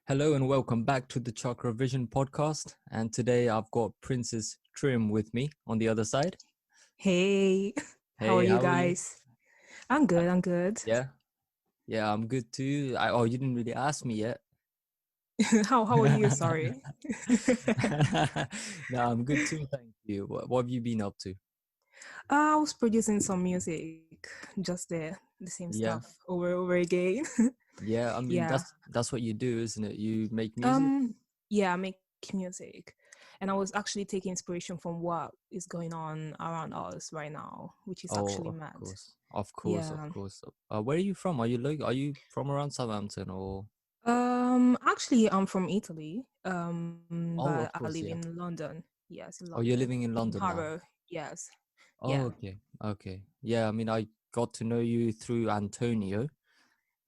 Hello and welcome back to the Chakra Vision podcast. And today I've got Princess Trium with me on the other side. Hey, how are Hey, you how are you? guys? I'm good, I'm good. Yeah, yeah, I'm good too. You didn't really ask me yet. How are you? Sorry. No, I'm good too. Thank you. What have you been up to? I was producing some music, just the same Yeah, stuff over again. yeah. I mean, Yeah. that's what you do, isn't it? You make music. Um, yeah, I make music. And I was actually taking inspiration from what is going on around us right now, which is Oh, actually of mad. course, of course, of Yeah. course. Where are you from? Are you from around Southampton or? Actually I'm from Italy. But Oh, I of live course, in yeah. London. Yes, in Oh, you're London. living in In London now. Harrow. Yes. Oh, Yeah. okay. Okay. Yeah, I mean, I got to know you through Antonio.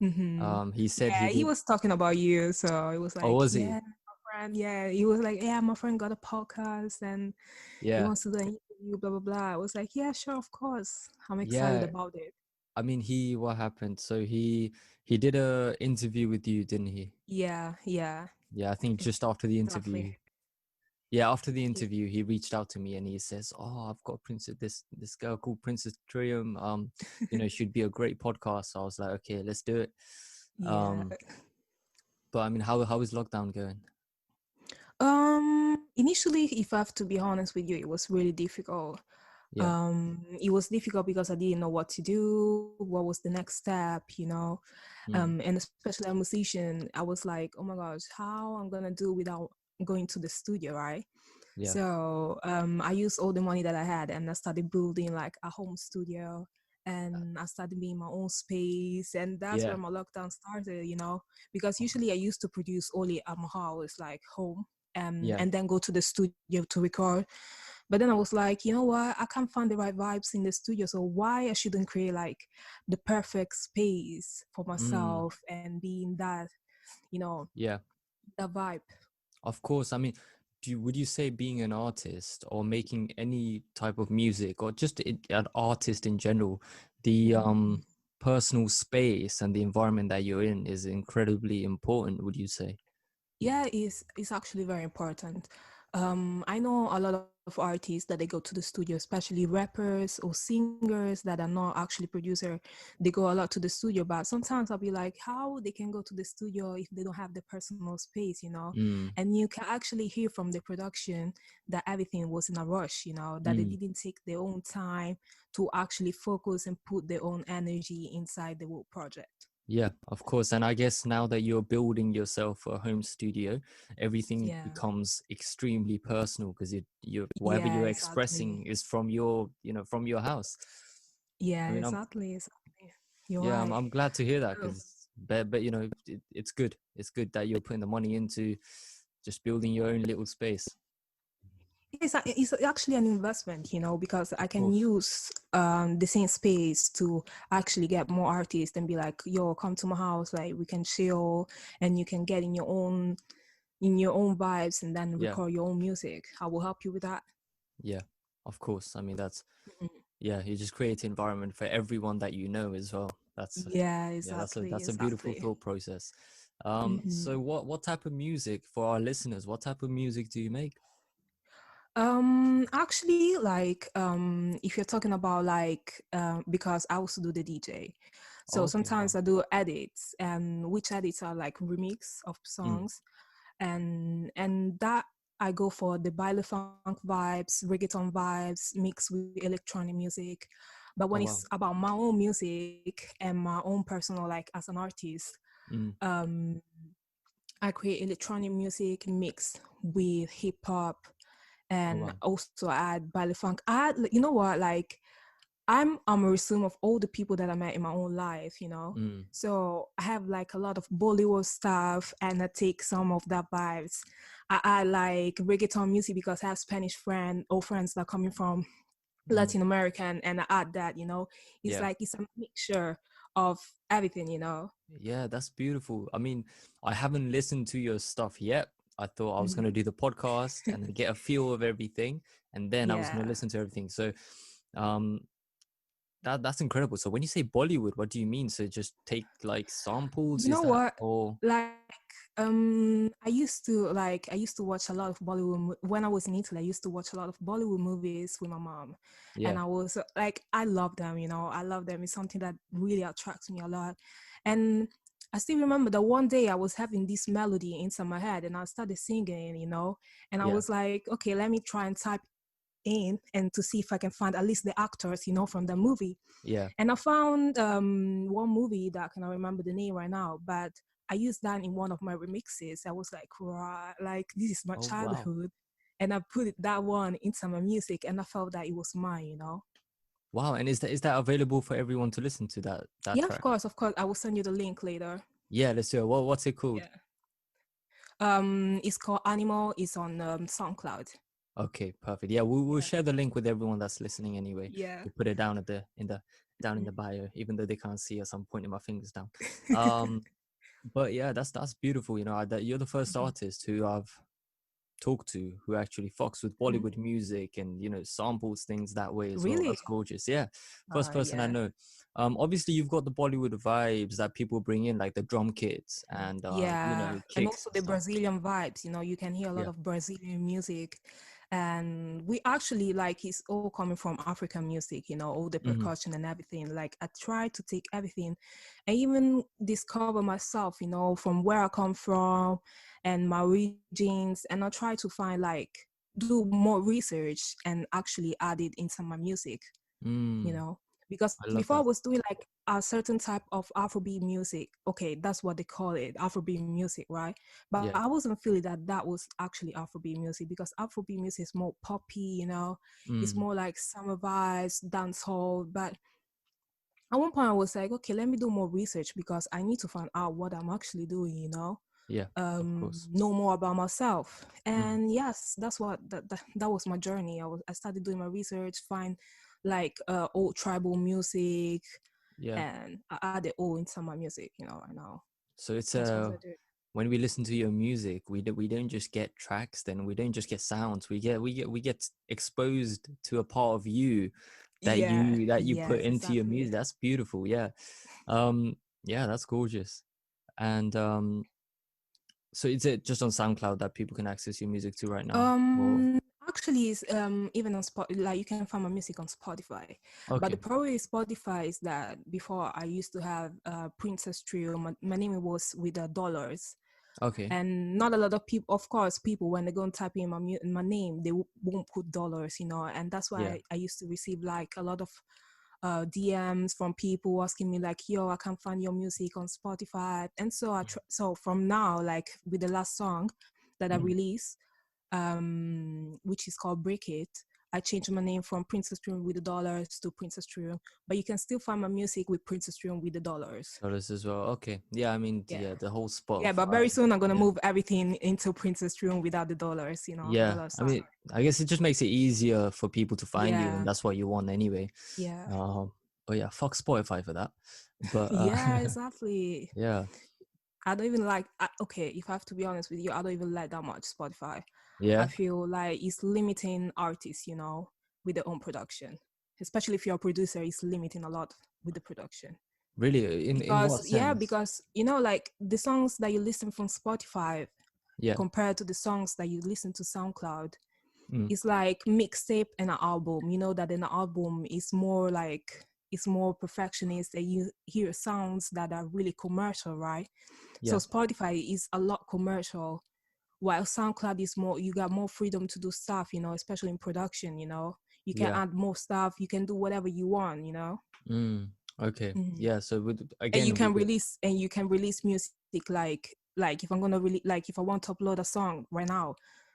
Mm-hmm. He said he Yeah, he did. was talking about you, so it was Oh, like, was yeah, he? my friend. Yeah, he was like, yeah, my friend got a podcast and he Yeah. wants to do an interview, blah blah blah. I was like, yeah, sure, of course. I'm excited Yeah. about it. I mean, what happened? So he did a interview with you, didn't he? Yeah, yeah, Yeah, I think just after the exactly. interview. Yeah, after the Yeah. interview, he reached out to me and he says, "Oh, I've got Princess this girl called Princess Trium. She'd be a great podcast." So I was like, "Okay, let's do it." Yeah. Um, but I mean, how is lockdown going? Initially, if I have to be honest with you, it was really difficult. Yeah. It was difficult because I didn't know what to do, what was the next step. Mm, And especially a musician, I was like, oh my gosh, how I'm gonna do without going to the studio, right? yeah. So I used all the money that I had and I started building like a home studio, and I started being my own space, and that's Yeah. where my lockdown started. Because usually I used to produce only at my house, like home, Yeah. and then go to the studio to record. But then I was like, you know what? I can't find the right vibes in the studio. So why I shouldn't create like the perfect space for Mm, myself and being that, you know, yeah. that vibe. Of course. I mean, would you say being an artist or making any type of music or just an artist in general, the Mhm. personal space and the environment that you're in is incredibly important, would you say? Yeah, it's actually very important. I know a lot of artists that they go to the studio, especially rappers or singers that are not actually producer. They go a lot to the studio, but sometimes I'll be like, how they can go to the studio if they don't have the personal space? Mm, And you can actually hear from the production that everything was in a rush, that they mm. didn't take their own time to actually focus and put their own energy inside the whole project. Yeah, of course. And I guess now that you're building yourself a home studio, everything Yeah. becomes extremely personal because you whatever Yeah, you're exactly. expressing is from from your house. I Yeah, mean, exactly. You're yeah, right. I'm glad to hear that Oh. because, but it's good. It's good that you're putting the money into just building your own little space. It's actually an investment, because I Of can course. use the same space to actually get more artists and be like, yo, come to my house, like we can chill and you can get in your own vibes and then Yeah, record your own music. I will help you with that. yeah, of course. I mean, Mhm. yeah, you just create environment for everyone that you know as well. Yeah, Yeah, exactly, that's a beautiful exactly. thought process. hmm So what type of music for our listeners? What type of music do you make? Actually, like, if you're talking about like, because I also do the DJ, so Okay, sometimes wow. I do edits, and which edits are like remix of Mm. songs, and that I go for the baile funk vibes, reggaeton vibes, mixed with electronic music. But when Oh it's wow. about my own music and my own personal, like as an artist, Mm. um, I create electronic music mixed with hip hop Oh and wow. also add baile funk. You know what, like I'm a resume of all the people that I met in my own life. Mm. So I have like a lot of Bollywood stuff, and I take some of that vibes. I like reggaeton music because I have Spanish friends that are coming from Mm. Latin American, and I add that. It's Yeah. like it's a mixture of everything. Yeah, that's beautiful. I mean, I haven't listened to your stuff yet. I thought I was going to Mhm. do the podcast and then get a feel of everything, and then I was going to Yeah. listen to everything. So, um, that's incredible. So when you say Bollywood, what do you mean? So just take like samples? You Is know that what? or Like, I used to watch a lot of when I was in Italy. I used to watch a lot of Bollywood movies with my mom, and yeah, I was like, I love them. You know, I love them. It's something that really attracts me a lot, and I still remember that one day I was having this melody inside my head, and I started singing. You know, and I yeah, was like, okay, let me try and type in and to see if I can find at least the actors, you know, from the movie. yeah. And I found one movie that I cannot remember the name right now, but I used that in one of my remixes. I was like, right, like this is my Oh wow. childhood. And I put that one into my music and I felt that it was mine, you know? Wow. And is that available for everyone to listen to that Yeah, track? of course. I will send you the link later. Yeah, let's do it. What's it called? Yeah. It's called Animal. It's on SoundCloud. Okay, perfect. Yeah, we'll Yeah. share the link with everyone that's listening anyway. Yeah. We'll put it down at the in the down in Mhm. the bio, even though they can't see us. I'm pointing my fingers down. Um, but yeah, that's beautiful. That you're the first Mhm. artist who I've talked to who actually fucks with Mhm. Bollywood music and samples things that way as well. Really? That's gorgeous. Yeah, first person I Yeah. know. Obviously you've got the Bollywood vibes that people bring in, like the drum kits and Yeah, and kicks also and the stuff. Brazilian vibes, you know, you can hear a lot Yeah. of Brazilian music. And we actually like it's all coming from African music, you know, all the Hmm. percussion and everything. Like I try to take everything and even discover myself, you know, from where I come from and my regions. And I try to find like do more research and actually add it into my music, you Mm, know, because I love before I that. was doing like a certain type of Afrobeat music. Okay, that's what they call it, Afrobeat music, right? But Yeah. I wasn't feeling that that was actually Afrobeat music because Afrobeat music is more poppy, you know, it's Mm, more like summer vibes, dancehall. But at one point I was like, okay, let me do more research because I need to find out what I'm actually doing, you know, yeah, of course. know more about myself. Mm, And yes, that's what that was my journey. I started doing my research, find like old tribal music, yeah. and I add it all into my music, you know, right now. So it's That's what I do. when we listen to your music, we don't just get tracks, then we don't just get sounds. We get exposed to a part of you that Yeah, you put yes, into your exactly. music. That's beautiful. Yeah. Um, yeah, that's gorgeous. And so is it just on SoundCloud that people can access your music to right now? Or Actually, it's, even on Spot, like you can find my music on Spotify. But the okay, problem with Spotify is that before I used to have Princess Trium. My name was with the dollars, okay, and not a lot of people. Of course, people when they go and type in my name, they won't put dollars, you know, and that's yeah, why I used to receive like a lot of DMs from people asking me like, "Yo, I can't find your music on Spotify." And so so from now, like with the last song that I mm, released, which is called Break It, I changed my name from Princess Trium with the dollars to Princess Trium. But you can still find my music with Princess Trium with the dollars. dollars as well. Okay, yeah, I mean, Yeah. yeah, the whole Yeah, but Spotify. very soon I'm gonna Yeah. move everything into Princess Trium without the dollars, you know, a Yeah, lot of I stuff. mean, I guess it just makes it easier for people to find you, and Yeah, that's what you want anyway. yeah. But yeah, fuck Spotify for that. But Yeah, exactly. yeah, I don't even like, okay, if I have to be honest with you, I don't even like that much Spotify. I yeah, feel like it's limiting artists, you know, with their own production. Especially if you're a producer, it's limiting a lot with the production. really, in what sense? Because you know, like the songs that you listen from Spotify Yeah, compared to the songs that you listen to SoundCloud, mm, it's like mixtape and an album. You know that an album is more like it's more perfectionist and you hear sounds that are really commercial, right? So yeah, Spotify is a lot commercial, while SoundCloud is more, you got more freedom to do stuff, you know, especially in production, you know. You can yeah. add more stuff, you can do whatever you want, you know. Mm, okay, Mhm. yeah. So with And you again can with the release music like if I'm gonna really like if I want to upload a song right now,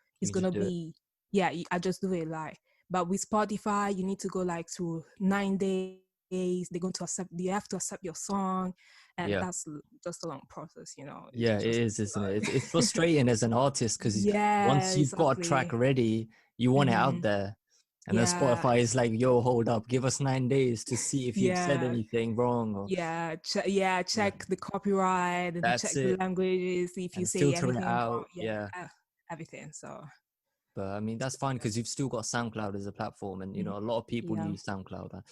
it's you gonna just do it. be yeah, I just do it like. But with Spotify, you need to go like through 9 days. They're going to accept. You have to accept your song, and Yeah, that's just a long process. You know, it's yeah, it just is, isn't it? It's a lot. frustrating as an artist because Yeah, once you've got a track exactly. ready, you want it out Hmm. there, and then Yeah, Spotify is like, "Yo, hold up, give us 9 days to see if you've said yeah, anything wrong." Or yeah, yeah, check the copyright and that's check the it, languages. If you and say filter it anything wrong, out. yeah, Yeah, everything. So but I mean that's fine because you've still got SoundCloud as a platform, and mhm. a lot of people Yeah. use SoundCloud.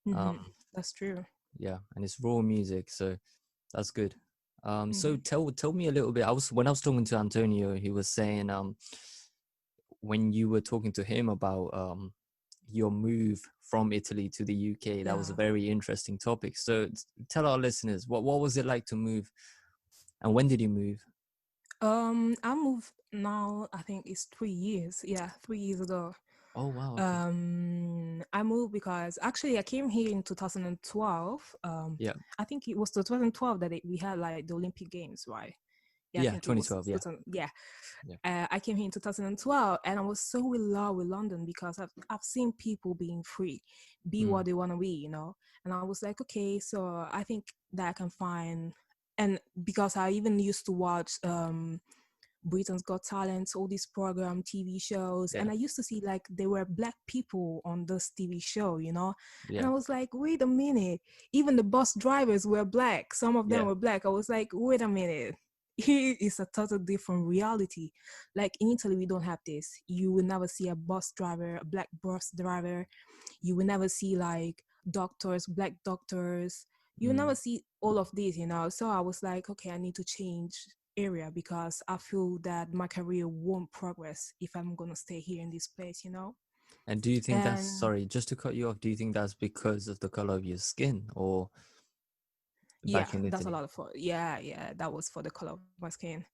Um, That's true. yeah, and it's raw music, so that's good. So Hmm. tell me a little bit. When I was talking to Antonio, he was saying when you were talking to him about your move from Italy to the UK, that was a Yeah. very interesting topic. So tell our listeners what was it like to move, and when did you move? I moved now. I think it's 3 years. Yeah, 3 years ago. Oh wow, okay, I moved because actually I came here in 2012. yeah, I think it was 2012 that we had like the Olympic Games, right? Yeah, I yeah, think it was 2012, yeah, 2000. Yeah, yeah, I came here in 2012, and I was so in love with London because I've seen people being free, be mm, what they want to be, And I was like, okay, so I think that I can find, and because I even used to watch Britain's Got Talent, all these program, TV shows, yeah, and I used to see like there were black people on this TV show, and yeah, I was like, wait a minute, even the bus drivers were black. Some of them yeah, were black. I was like, wait a minute. Here is a total different reality. Like in Italy, we don't have this. You will never see a bus driver, a black bus driver. You will never see like doctors, black doctors. You will mm. never see all of this. So I was like, okay, I need to change area because I feel that my career won't progress if I'm gonna stay here in this place. And do you think that's, And sorry, just to cut you off, do you think that's because of the color of your skin or yeah, back in that's a Italy? lot of for yeah, that was for the color of my skin.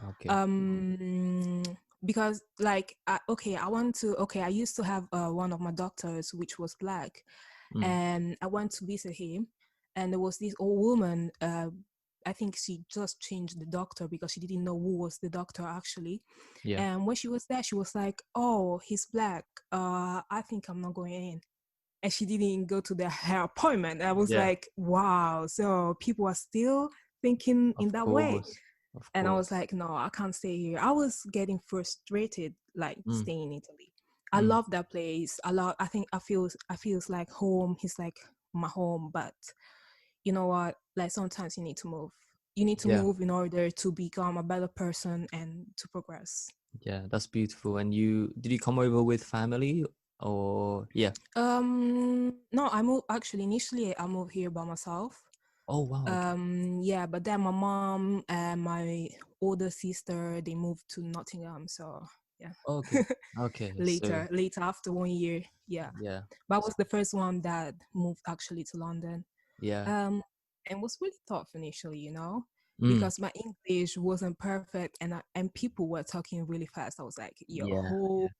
Okay. Um because like I used to have one of my doctors which was black, Mm. and I went to visit him, and there was this old woman. I think she just changed the doctor because she didn't know who was the doctor actually. Yeah. And when she was there, she was like, "Oh, he's black. I think I'm not going in." And she didn't go to her appointment. I was Yeah. like, "Wow!" So people are still thinking in Of that way. course. Of And I was course. like, "No, I can't stay here." I was getting frustrated, like Mm. staying in Italy. I Mm. love that place. I think I feels like home. It's like my home. But you know what? Like sometimes you need to move. You need to Yeah. move in order to become a better person and to progress. Yeah. That's beautiful. And you, did you come over with family or, yeah? No, I moved actually initially I moved here by myself. Oh, wow. Okay. Yeah, but then my mom and my older sister they moved to Nottingham, so yeah. Okay. Okay. So, later after 1 year, yeah. yeah. But I So, was the first one that moved actually to London. yeah. Um, and was really tough initially, Mm. because my English wasn't perfect, and people were talking really fast. I was like, yo, Yeah. hold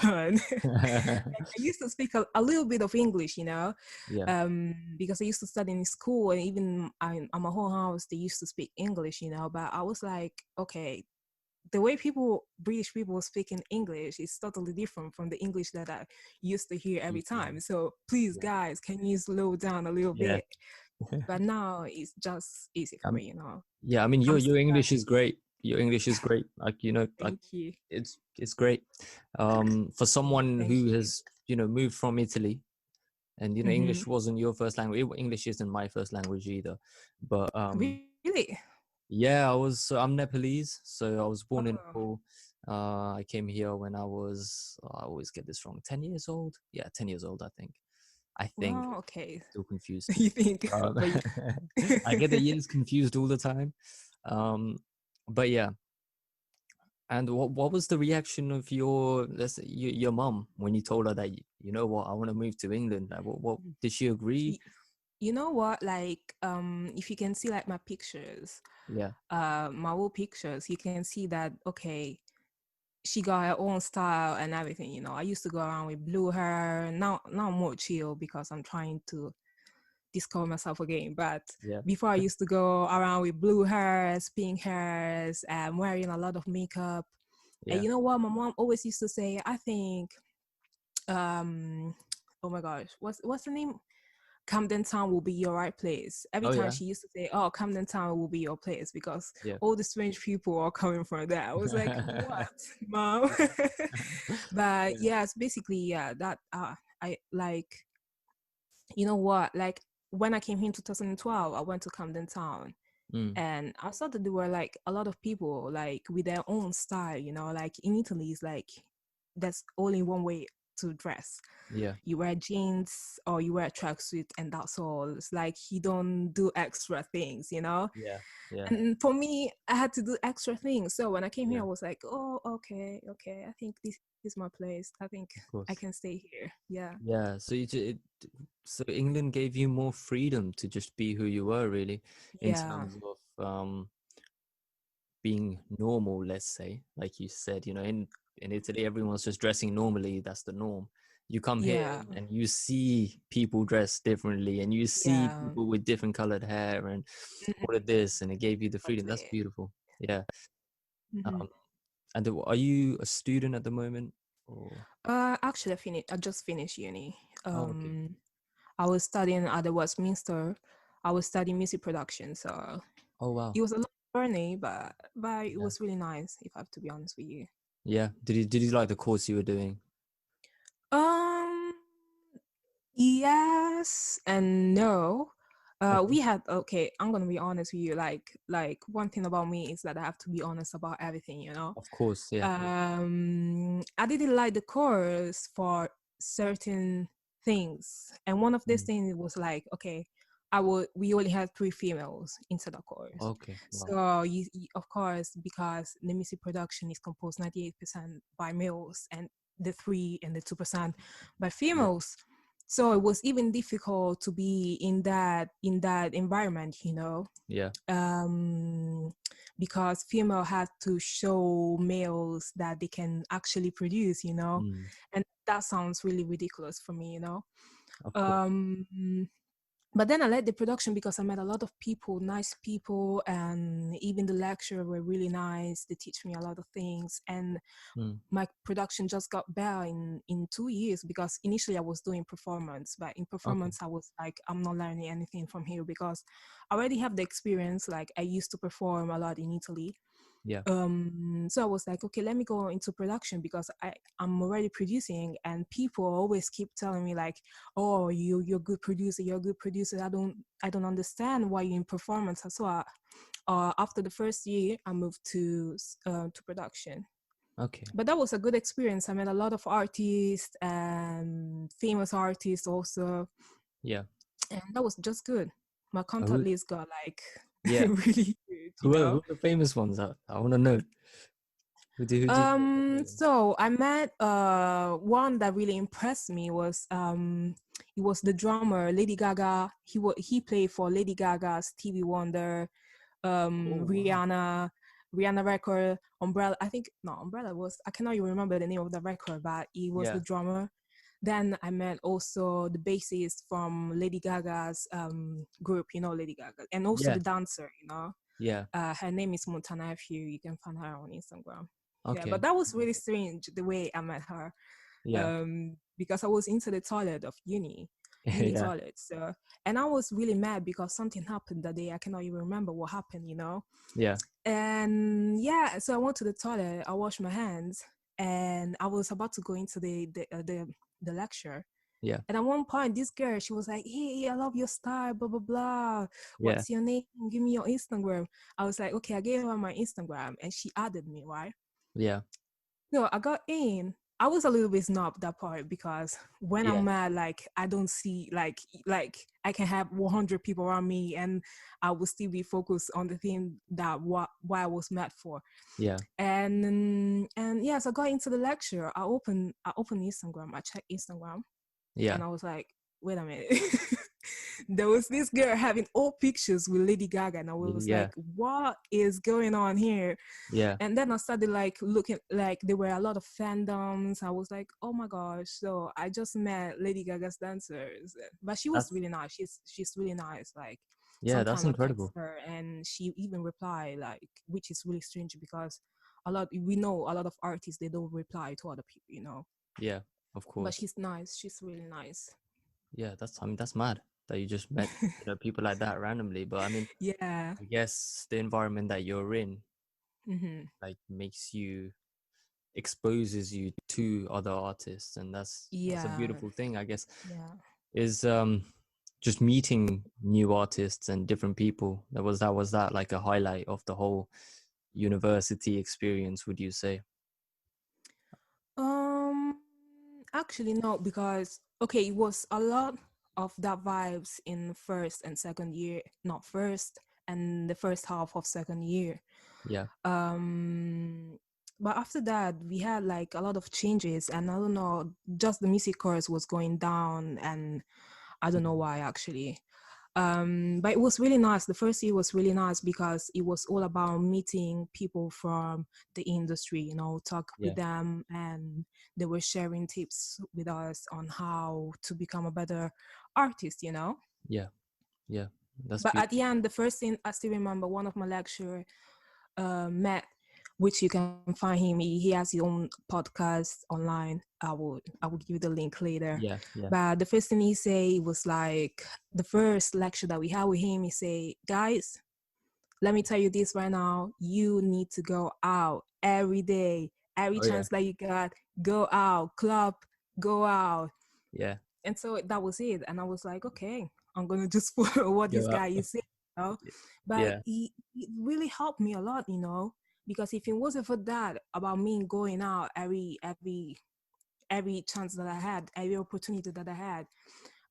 on. Yeah. I used to speak a little bit of English, Yeah. because I used to study in school, and even at my whole house, they used to speak English. But I was like, okay, the way British people speak in English is totally different from the English that I used to hear every Yeah. time. So please, Yeah. guys, can you slow down a little Yeah. bit? But now it's just easy for Um, me. yeah. I mean, I'm your still English learning. is great. Your English is great. Like, like Thank you. it's great. For someone Thank who you. has, moved from Italy, and Mm-hmm. English wasn't your first language. English isn't my first language either. But Really? yeah, I'm Nepalese, so I was born in Oh, Nepal. I came here when I was, I always get this wrong, 10 years old. Yeah, 10 years old, I think. well, okay. Still confused. You think, Um, but I get the years confused all the time. Um, but yeah. And what was the reaction of your, let's say, your mom when you told her that, you know what, I want to move to England? Like, what did she agree? you, you know what? Like, if you can see like my pictures, Yeah, my old pictures, you can see that okay, she got her own style and everything. I used to go around with blue hair. Now I'm more chill because I'm trying to discover myself again. But yeah, before I used to go around with blue hairs, pink hairs, wearing a lot of makeup. And yeah. you know what? My mom always used to say, I think, um, oh my gosh, what's the name? Camden Town will be your right place. Every Oh time yeah, she used to say, "Oh, Camden Town will be your place," because yeah. all the strange people are coming from there. I was like, "What, mom?" But Yeah. yeah, it's basically yeah. That I like. You know what? Like when I came here in 2012, I went to Camden Town, Mm, and I saw that there were like a lot of people like with their own style. Like in Italy, it's like there's only one way to dress. Yeah. You wear jeans or you wear a tracksuit, and that's all. It's like you don't do extra things, you know. Yeah. Yeah. And for me, I had to do extra things. So when I came here, Yeah. I was like, oh, okay, okay. I think this is my place. I think Of I can course. stay here. Yeah. Yeah. So so England gave you more freedom to just be who you were, really, in Yeah. terms of being normal, let's say. Like you said, in Italy, everyone's just dressing normally. That's the norm. You come here Yeah. and you see people dress differently, and you see Yeah. people with different colored hair and Mhm. all of this, and it gave you the freedom. That's Exactly. beautiful. Yeah. Hmm. Um, and are you a student at the moment? Or Actually, I just finished uni. oh, okay. I was studying at the Westminster. I was studying music production, so Oh, wow. it was a long journey, but it Yeah. was really nice. If I have to be honest with you. Yeah. Did you like the course you were doing? Um, yes and no. Okay. We had okay. I'm gonna be honest with you. Like one thing about me is that I have to be honest about everything. You know. Of course. Yeah. I didn't like the course for certain things, and one of these Mm. things was like, okay, we only had three females into the course, Okay. Wow. so of course, because the music production is composed 98% by males and the 3 and the 2% by Yeah. females. So it was even difficult to be in that environment, you know. Yeah. um because female had to show males that they can actually produce, you know. Mm. And that sounds really ridiculous for me, you know. Of course. um but then I liked the production because I met a lot of people, nice people, and even the lecturer were really nice. They teach me a lot of things, and Mm. my production just got better in 2 years, because initially I was doing performance, but in Okay. performance I was like, I'm not learning anything from here because I already have the experience. Like, I used to perform a lot in Italy. Yeah. So I was like, okay, let me go into production because I'm already producing, and people always keep telling me like, oh, you're a good producer, you're a good producer. I don't understand why you're in performance. So after the first year I moved to production. Okay. But that was a good experience. I met a lot of artists and famous artists also, Yeah. and that was just good. My contact Who? list got like Yeah. really good, you Who know. are the famous ones? I want to know. Who do you know? So I met one that really impressed me was it was the drummer Lady Gaga. He played for Lady Gaga's Stevie Wonder, Oh, wow. Rihanna record, Umbrella. I think no, Umbrella was, I cannot even remember the name of the record, but he was the Yeah. drummer. Then I met also the bassist from Lady Gaga's group, you know, Lady Gaga, and also Yeah. the dancer, you know. Yeah. Her name is Montana. If you can find her on Instagram. Yeah, but Okay. that was really strange the way I met her, Yeah. because I was into the toilet of uni Yeah. toilet. So, and I was really mad because something happened that day. I cannot even remember what happened, you know. Yeah. And yeah, so I went to the toilet. I washed my hands, and I was about to go into the lecture. Yeah. And at one point, this girl, she was like, "Hey, I love your style, blah blah blah. Yeah. What's your name? Give me your Instagram." I was like, "Okay." I gave her my Instagram, and she added me, right? Yeah. No, I got in. I was a little bit snob that part because when Yeah. I'm mad, like I don't see like I can have 100 people around me and I will still be focused on the thing that why I was mad for. Yeah. And yes, I got into the lecture. I opened Instagram. I checked Instagram, Yeah. and I was like, wait a minute. There was this girl having old pictures with Lady Gaga, and I was like, Yeah. what is going on here? Yeah. And then I started like looking, like there were a lot of fandoms. I was like, oh my gosh. So I just met Lady Gaga's dancers, but she was That's really nice. She's really nice. Like yeah. That's sometimes I text incredible. her and she even reply, like, which is really strange because we know a lot of artists, they don't reply to other people, you know. Yeah. Of But course. she's nice. She's really nice. Yeah. That's mad that you just met people like that randomly. But I mean, Yeah. I guess the environment that you're in Hmm. like makes you exposes you to other artists, and that's a Yeah. beautiful thing, I guess. Yeah. Is just meeting new artists and different people. That was like a highlight of the whole university experience, would you say? Um, Actually, no, because okay, it was a lot of that vibes in first and second year, not first and the first half of second year. Yeah. Um, but after that, we had like a lot of changes, and I don't know, just the music course was going down, and I don't know Mm. why actually. But it was really nice. The first year was really nice because it was all about meeting people from the industry, you know, talk with Yeah. them, and they were sharing tips with us on how to become a better artist, you know. Yeah. Yeah. That's But at the beautiful. end, the first thing I still remember, one of my lecturer, Matt, which you can find him. He has his own podcast online. I will give you the link later. Yeah. Yeah. But the first thing he say was like the first lecture that we had with him. He say, "Guys, let me tell you this right now. You need to go out every day, every Oh yeah. chance that you got. Go out, club, go out." Yeah. And so that was it. And I was like, okay, I'm gonna just follow what this Go guy out. is saying, you know. But Yeah. it really helped me a lot, you know, because if it wasn't for that about me going out every chance that I had, every opportunity that I had,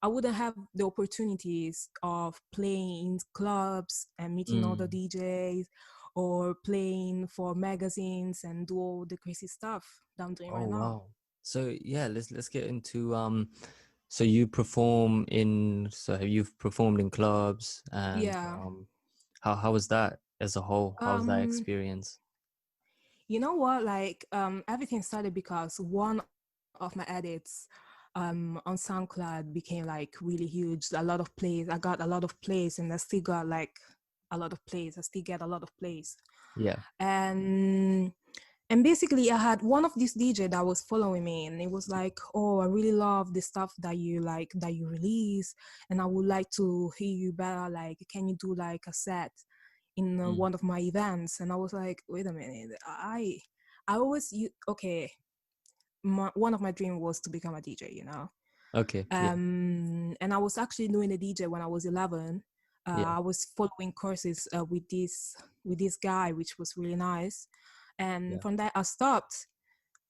I wouldn't have the opportunities of playing in clubs and meeting other Mm. DJs or playing for magazines and do all the crazy stuff that I'm doing Oh right now. wow. So yeah, let's get into so you perform in so you've performed in clubs and Yeah. how was that as a whole? How was that Um, experience? You know what? Like, everything started because one of my edits on SoundCloud became like really huge. A lot of plays. I got a lot of plays, and I still got like a lot of plays. I still get a lot of plays. Yeah. And and basically, I had one of these DJ that was following me, and it was like, "Oh, I really love the stuff that you like that you release, and I would like to hear you better. Like, can you do like a set in Mm. one of my events?" And I was like, "Wait a minute, I always okay." One of my dreams was to become a DJ, you know. Okay. Yeah. And I was actually doing a DJ when I was 11. Yeah. I was following courses with this guy, which was really nice. And Yeah. from that, I stopped.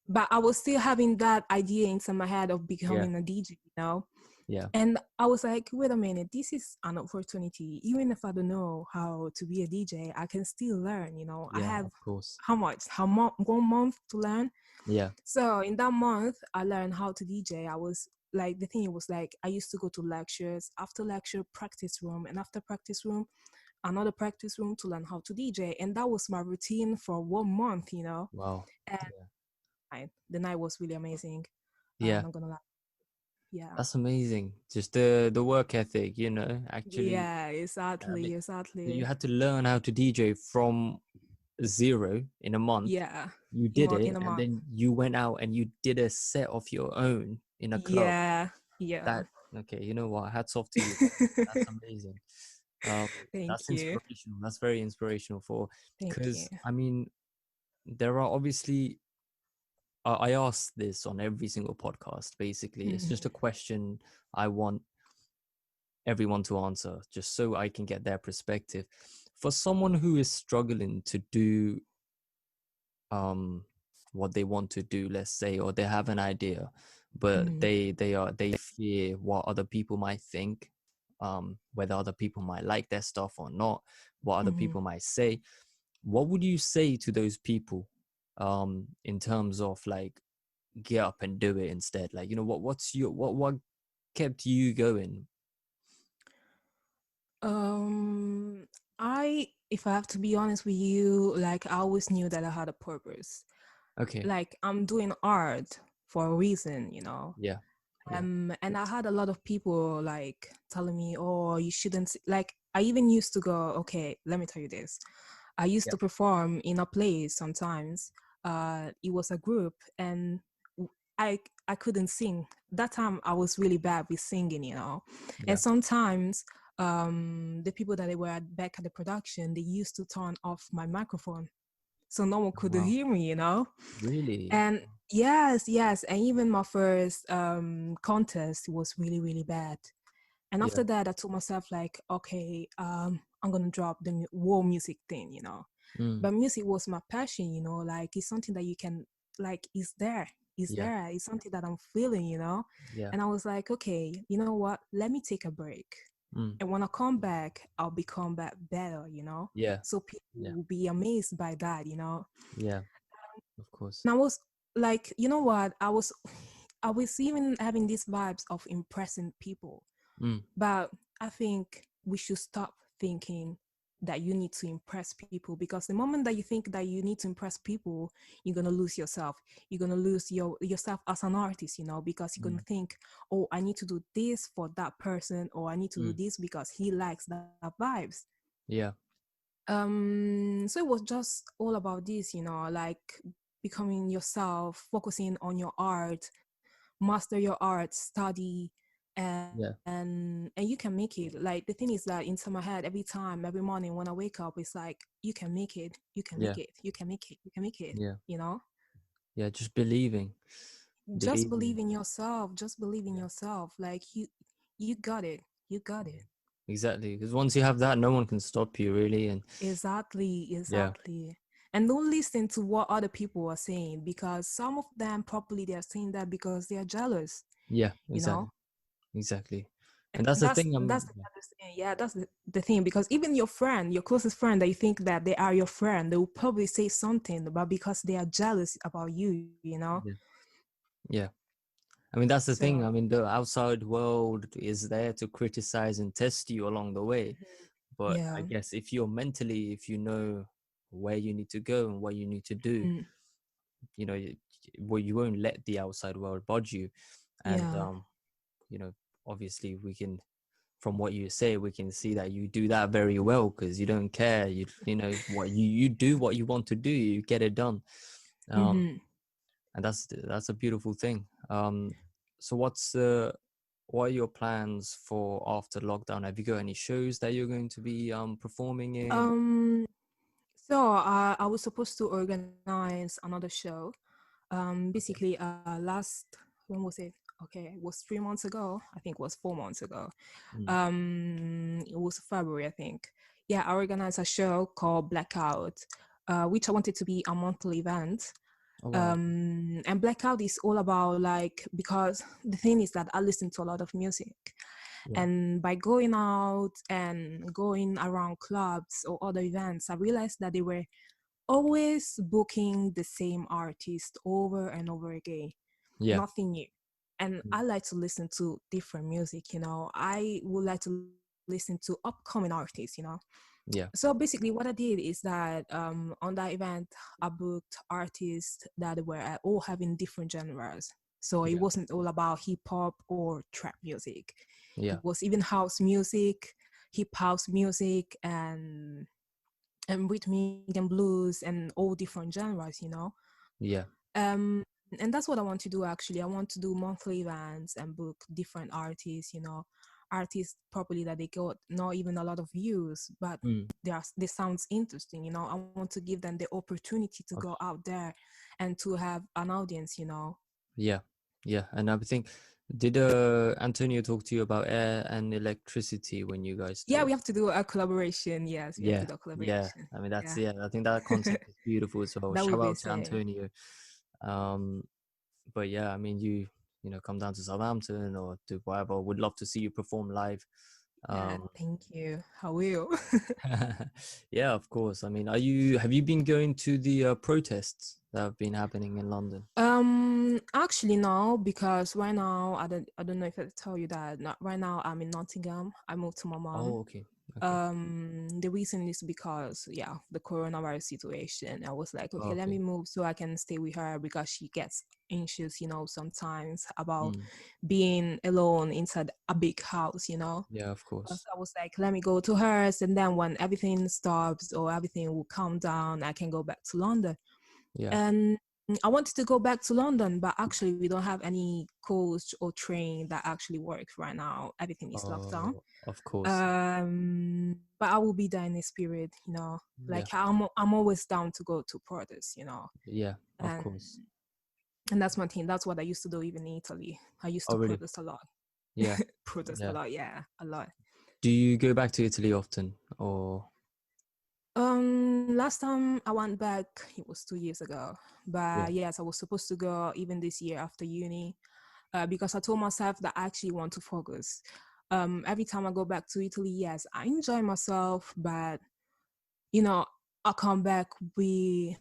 But I was still having that idea inside my head of Yeah. becoming a DJ, you know. Yeah. And I was like, wait a minute, this is an opportunity. Even if I don't know how to be a DJ, I can still learn, you know. I Yeah. have Of course. how much? 1 month to learn. Yeah. So in that month, I learned how to DJ. I was like, the thing was like, I used to go to lectures, after lecture, practice room, and after practice room, another practice room to learn how to DJ. And that was my routine for 1 month, you know. Wow. And Yeah. the night was really amazing. Yeah. Not gonna lie. Yeah. That's amazing. Just the work ethic, actually Yeah, I mean exactly, you exactly. had to learn how to DJ from zero in a month. Yeah, You did in it, a and month. then you went out and you did a set of your own in a club. Yeah, yeah. That okay, you know what? Hats off to you. That's amazing. Um, Thank that's you. inspirational. That's very inspirational for Thank you. because I mean there are obviously I ask this on every single podcast. Basically, it's just a Mhm. question I want everyone to answer, just so I can get their perspective. For someone who is struggling to do um what they want to do, let's say, or they have an idea, but Mhm. they fear what other people might think, whether other people might like their stuff or not, what other Mhm. people might say. What would you say to those people in terms of like get up and do it instead? Like, what's your what kept you going? Um, if I have to be honest with you, like I always knew that I had a purpose. Okay. Like I'm doing art for a reason, you know. Yeah. Yeah. And I had a lot of people like telling me, "Oh, you shouldn't." Like I even used to go, "Okay, let me tell you this." I used Yeah. to perform in a place sometimes. It was a group, and w- I I couldn't sing. That time I was really bad with singing, you know. And Yeah. sometimes the people that they were back at the production, they used to turn off my microphone so no one could Wow. hear me, you know. Really? And yes, and even my first contest was really really bad. And Yeah. after that, I told myself like, okay, I'm gonna drop the whole music thing, you know. Mm. But music was my passion, you know. Like it's something that you can like. It's there. is Yeah. there. It's something that I'm feeling, you know. Yeah. And I was like, okay, you know what? Let me take a break. Mm. And when I come back, I'll become back better, you know. Yeah. So people Yeah. will be amazed by that, you know. Yeah. Of course. And I was like, you know what? I was even having these vibes of impressing people. Mm. But I think we should stop thinking that you need to impress people, because the moment that you think that you need to impress people, you're gonna lose yourself. You're gonna lose yourself as an artist, you know, because you're Mm. gonna think, oh, I need to do this for that person, or I need to do Mm. this because he likes that vibes. Yeah. So it was just all about this, you know, like becoming yourself, focusing on your art, master your art, study, Yeah. and you can make it. Like the thing is that into my head every time, every morning when I wake up, it's like, you can make it, you can make Yeah. it, you can make it, you can make it, Yeah. you know. Yeah. Just believing. Just Believing. believe in yourself, just believe in Yeah. yourself. Like you got it, you got Yeah. it. Exactly. Because once you have that, no one can stop you really. And Exactly, yeah. exactly. And don't listen to what other people are saying, because some of them probably they're saying that because they are jealous, Yeah. you know. Exactly. Exactly. And And that's the thing. that's the other thing. Yeah, that's the thing, because even your friend, your closest friend that you think that they are your friend, they will probably say something, but because they are jealous about you, you know. Yeah. Yeah. I mean, that's the thing. So I mean, the outside world is there to criticize and test you along the way. But I yeah. guess if you're mentally, if you know where you need to go and what you need to do, Mm, you know, well, you won't let the outside world budge you. And, yeah. you know, obviously we can, from what you say, we can see that you do that very well because you don't care. You know, what you do what you want to do, you get it done. Um, Mm-hmm. and that's a beautiful thing. So what are your plans for after lockdown? Have you got any shows that you're going to be performing in? Um. So I was supposed to organize another show. Okay. Basically, last, when was it? Okay, it was 3 months ago. I think it was 4 months ago. Mm. It was February, I think. Yeah, I organized a show called Blackout, which I wanted to be a monthly event. Oh wow. And Blackout is all about, like, because the thing is that I listen to a lot of music, Yeah. and by going out and going around clubs or other events, I realized that they were always booking the same artist over and over again, Yeah. nothing new. And Mm. I like to listen to different music, you know. I would like to listen to upcoming artists, you know. Yeah. So basically what I did is that on that event I booked artists that were all having different genres. So it Yeah. wasn't all about hip hop or trap music. It Yeah. was even house music, hip house music, and rhythmic and blues and all different genres, you know. Yeah. um and that's what I want to do. Actually, I want to do monthly events and book different artists, you know, artists probably that they got not even a lot of views, but Mm. they sounds interesting, you know. I want to give them the opportunity to Of go out there and to have an audience, you know. Yeah. Yeah. And I think did Antonio talk to you about air and electricity when you guys Yeah, we talked? have to do a collaboration. Yes, we have to Yeah. do a Yeah. collaboration. I mean Yeah. that's yeah, I think that concept is beautiful as well. That would Shout be out to insane. Antonio. Um but yeah, I mean you know come down to Southampton or to whatever. Would love to see you perform live. Yeah, Um thank you. I will. yeah, of course. I mean, have you been going to the protests that have been happening in London? Actually no, because right now I don't know if I tell you that. Not right now. I'm in Nottingham. I moved to my mom. Oh, okay. Okay. The reason is because, yeah, the coronavirus situation. I was like, okay, let me Okay. move so I can stay with her, because she gets anxious, you know, sometimes about Mm. being alone inside a big house, you know. Yeah, of So course. I was like, let me go to hers, and then when everything stops or everything will calm down, I can go back to London. Yeah. And I wanted to go back to London, but actually we don't have any coach or train that actually works right now. Everything is locked down. Oh, of course. Yeah. But I will be there in the spirit, you know. Yeah. Like I'm always down to go to protests, you know. Yeah, of And course. and that's one thing. That's what I used to do even in Italy. I used Oh, to really? protest a lot. Yeah. Protest a Yeah. lot, yeah, a lot. Do you go back to Italy often or? Last time I went back, it was 2 years ago. Yeah, But yes, I was supposed to go even this year after uni, because I told myself that I actually want to focus. Every time I go back to Italy, yes, I enjoy myself, but you know, I come back with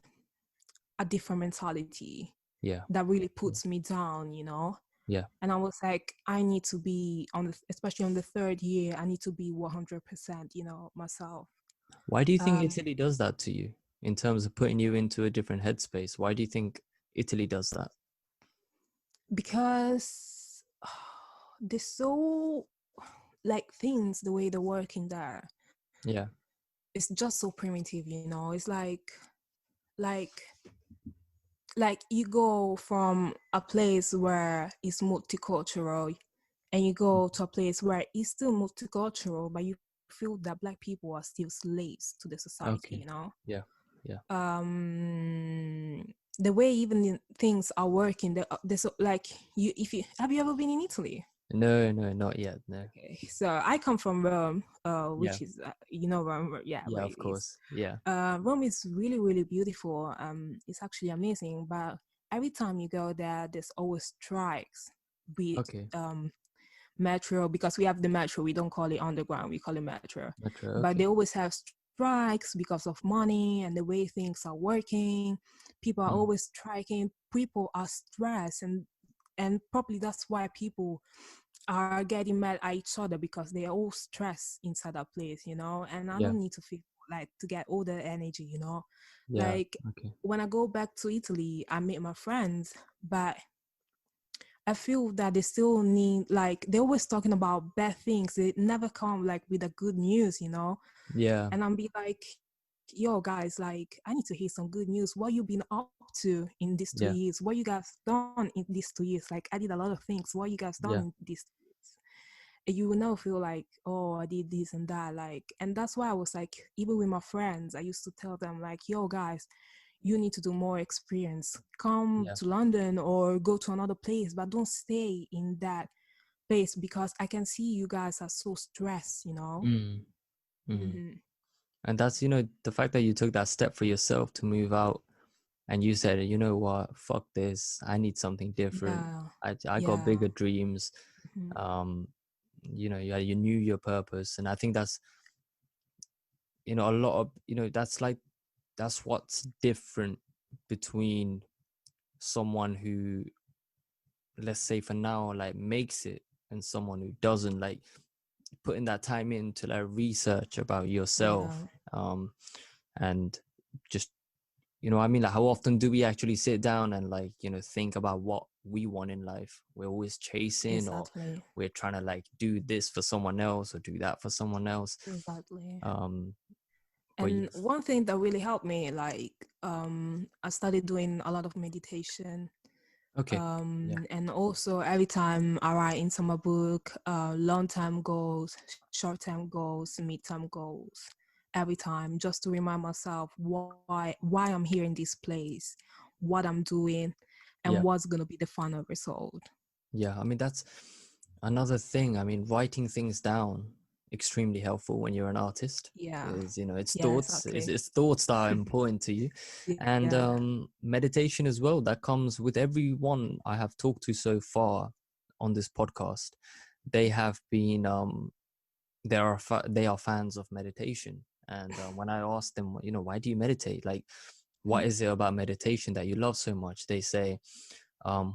a different mentality yeah, that really yeah, puts me down, yeah. And I was like, I need to be especially on the third year, I need to be 100%, myself. Why do you think Um, Italy does that to you in terms of putting you into a different headspace? Why do you think Italy does that? because they're so like things, the way they're working there, Yeah. it's just so primitive, It's like like you go from a place where it's multicultural and you go to a place where it's still multicultural, but you feel that black people are still slaves to the society, Okay. Yeah. Yeah. um the way even things are working, there's like, you if you have you ever been in Italy? No, no, not yet. No. Okay, so I come from Rome, Yeah. which is Rome, yeah, Yeah, where of it is. course. Yeah. Rome is really, really beautiful. It's actually amazing, but every time you go there, there's always strikes. Be it Okay. metro, because we have the metro, we don't call it underground, we call it metro. Metro. But they Okay. always have strikes because of money and the way things are working. People are Mm. always striking. People are stressed, and probably that's why people are getting mad at each other, because they are all stressed inside that place, And I Yeah. don't need to feel like to get all the energy, Yeah. Like Okay. when I go back to Italy, I meet my friends, but I feel that they still need, like, they're always talking about bad things. They never come like with the good news, Yeah. And I'm be like, yo, guys, like, I need to hear some good news. What you been up to in these two Yeah. years? What you guys done in these 2 years? Like, I did a lot of things. What you guys done Yeah. in these 2 years? You will never feel like, oh, I did this and that. Like, and that's why I was like, even with my friends, I used to tell them, like, yo, guys, you need to do more experience. Come Yeah. to London or go to another place, but don't stay in that place, because I can see you guys are so stressed. Mm. Mm. Hmm. And that's, the fact that you took that step for yourself to move out and you said, you know what, fuck this. I need something different. Yeah, I got yeah, bigger dreams. hmm, Um, you knew your purpose. And I think that's, a lot of, that's what's different between someone who, let's say for now, like makes it, and someone who doesn't, like putting that time in to like research about yourself. yeah, And just, I mean, like how often do we actually sit down and like, think about what we want in life? We're always chasing, or exactly, we're trying to like do this for someone else or do that for someone else. exactly. um but And yes. one thing that really helped me, like, I started doing a lot of meditation. Okay. Yeah. And also every time I write into my book, long-term goals, short-term goals, mid-term goals, every time, just to remind myself why I'm here in this place, what I'm doing, and Yeah. what's gonna be the final result. Yeah, I mean, that's another thing. I mean, writing things down extremely helpful when you're an artist, Yeah, because it's yeah, thoughts, exactly. it's thoughts that are important to you. And Yeah, meditation as well, that comes with everyone I have talked to so far on this podcast. They have been they are fans of meditation. And when I asked them, why do you meditate, like what is it about meditation that you love so much, they say,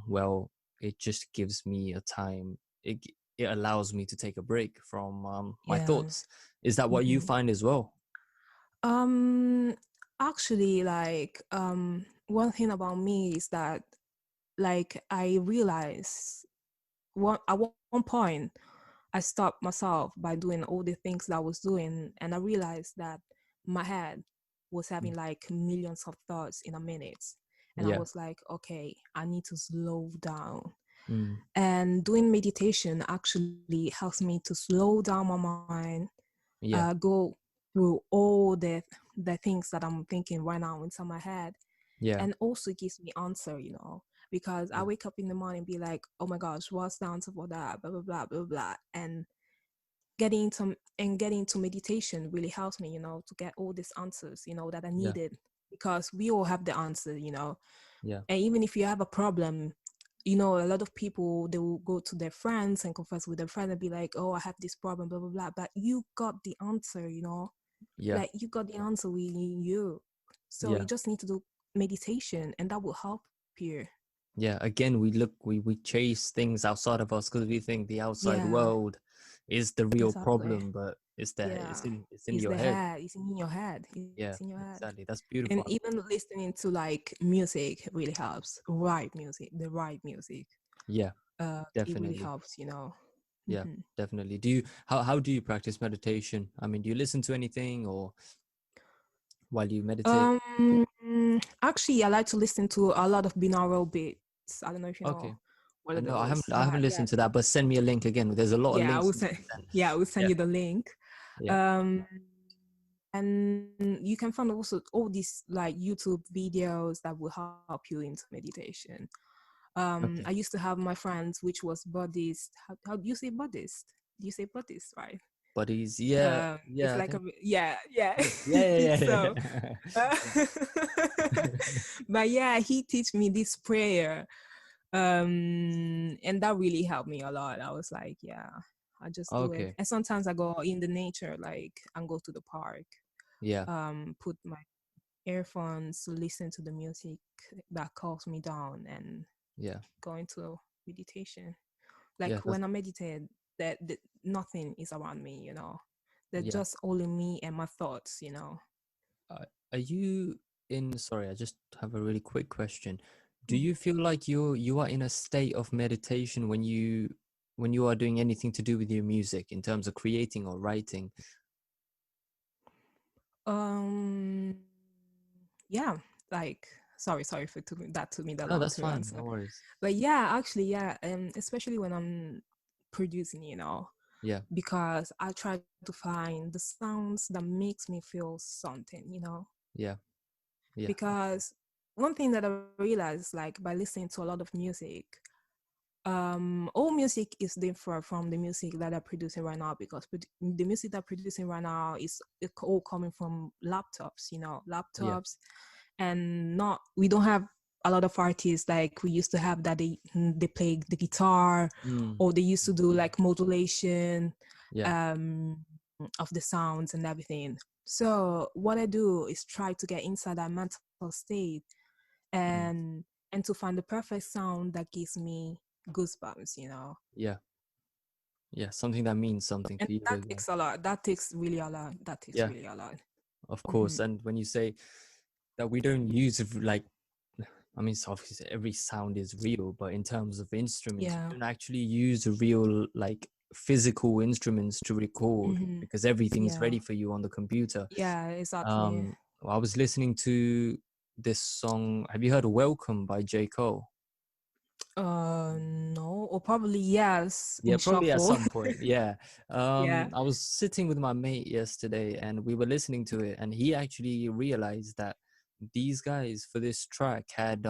well, it just gives me a time. It allows me to take a break from my yeah. thoughts. Is that what you Hmm. find as well? Um, Actually, like, one thing about me is that, like, I realized at one point I stopped myself by doing all the things that I was doing, and I realized that my head was having Mm. like millions of thoughts in a minute, and I Yeah. was like, okay, I need to slow down. Mm. And doing meditation actually helps me to slow down my mind, Yeah. go through all the things that I'm thinking right now inside my head, Yeah. and also gives me answer, because I Yeah. wake up in the morning and be like, oh my gosh, what's the answer for that, blah blah blah blah blah. And getting into meditation really helps me, to get all these answers, that I Yeah. needed, because we all have the answer. Yeah. And even if you have a problem, a lot of people, they will go to their friends and confess with their friend and be like, oh, I have this problem, blah blah blah, but you got the answer. Yeah. Like, you got the answer within you. So you Yeah. just need to do meditation, and that will help you. Yeah. Again, we chase things outside of us because we think the outside Yeah, world is the real exactly. problem, but it's there. Yeah, It's in it's your the head. head. It's in your head. It's in your Yeah. head. Exactly. That's And beautiful. even listening to like music really helps. Right music, the right music. Yeah. It really Definitely. helps. Yeah. hmm Definitely. Do you how do you practice meditation? I mean, do you listen to anything or while you meditate? Actually, I like to listen to a lot of binaural beats. I don't know if you know Okay. what are No, I those, haven't. I haven't but yeah, listened to that. But send me a link again. There's a lot of yeah, I links will you send. can send. Yeah, I will send Yeah. you the link. Yeah. Um, and you can find also all these like YouTube videos that will help you into meditation. I Okay. used to have my friends, which was Buddhist. How do you say Buddhist? Do you say Buddhist, right? Buddies. Yeah. It's Yeah. I like think. yeah. Yeah. Yeah. Yeah. Yeah. So, uh, Yeah. but yeah, he teach me this prayer, and that really helped me a lot. I was like, yeah, I just do it. Okay. And sometimes I go in the nature, like, and go to the park, Yeah. put my earphones, listen to the music that calms me down, and Yeah. go into meditation. Like Yeah. That's when I meditate, that nothing is around me. They're yeah. just only me and my thoughts. Are you in? Sorry, I just have a really quick question. Do Mhm. you feel like you are in a state of meditation when you are doing anything to do with your music in terms of creating or writing? Um, yeah, like, sorry for that took me that No, long that's to fine. answer. No worries. But yeah, actually, yeah, especially when I'm producing, Yeah. because I try to find the sounds that makes me feel something. Yeah. Yeah. Because one thing that I realized, like, by listening to a lot of music, all music is different from the music that I'm producing right now, because the music that I'm producing right now is all coming from Yeah. laptops, and not we don't have a lot of artists like we used to have, that they play the guitar, Mm. or they used to do like modulation Yeah. um of the sounds and everything. So what I do is try to get inside that mental state, Mm. and and to find the perfect sound that gives me goosebumps. Yeah. Yeah. Something that means something And to you that as well. takes a lot. That takes really a lot. That takes Yeah. really a lot. Of hmm course. And when you say that we don't use like I mean, so obviously every sound is real, but in terms of instruments, Yeah. we don't actually use real, like physical instruments to record hmm because everything's Yeah. ready for you on the computer. Yeah, exactly. I was listening to this song. Have you heard Welcome by J. Cole? No, or probably yes, Yeah, in probably at shuffle. some point. Yeah. Yeah. I was sitting with my mate yesterday and we were listening to it, and he actually realized that these guys for this track had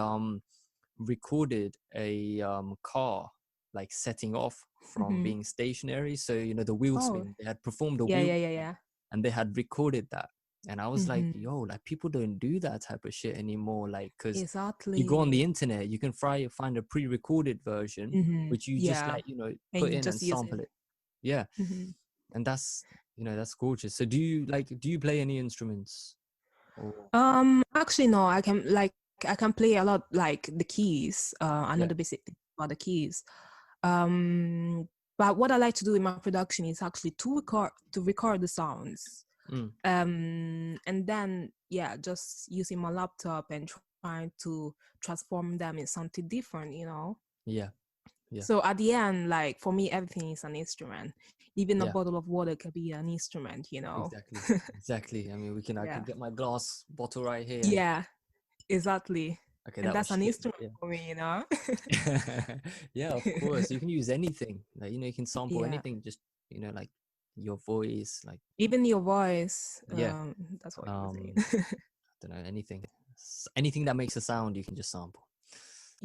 recorded a car like setting off from hmm being stationary. So, you know, the wheel Oh, spin, they had performed a yeah, wheel yeah, yeah, spin yeah. and they had recorded that. And I was like, hmm yo, like people don't do that type of shit anymore. Like, because you go on the Exactly. internet, you can find a pre recorded version, which you just Yeah. like, you know, And put you in and just use sample it. it. Yeah. hmm And that's, you know, that's gorgeous. So do you play any instruments? Or, Actually, no. I can play a lot, like the keys. I know yeah. the basic thing about the keys. Um, but what I like to do in my production is actually to record the sounds. Mm, And then, yeah, just using my laptop and trying to transform them in something different. yeah. Yeah. So at the end, like, for me, everything is an instrument. Even a Yeah. bottle of water could be an instrument. Exactly. Exactly. I mean, I Yeah. could get my glass bottle right here and Yeah, exactly. okay, And that was that's an shit. instrument Yeah. for me. Yeah, of course. You can use anything. Like, you know, you can sample Yeah. anything, just, you know, like your voice, like, Even your voice, yeah. that's what you were I saying. don't know, anything. Anything that makes a sound, you can just sample.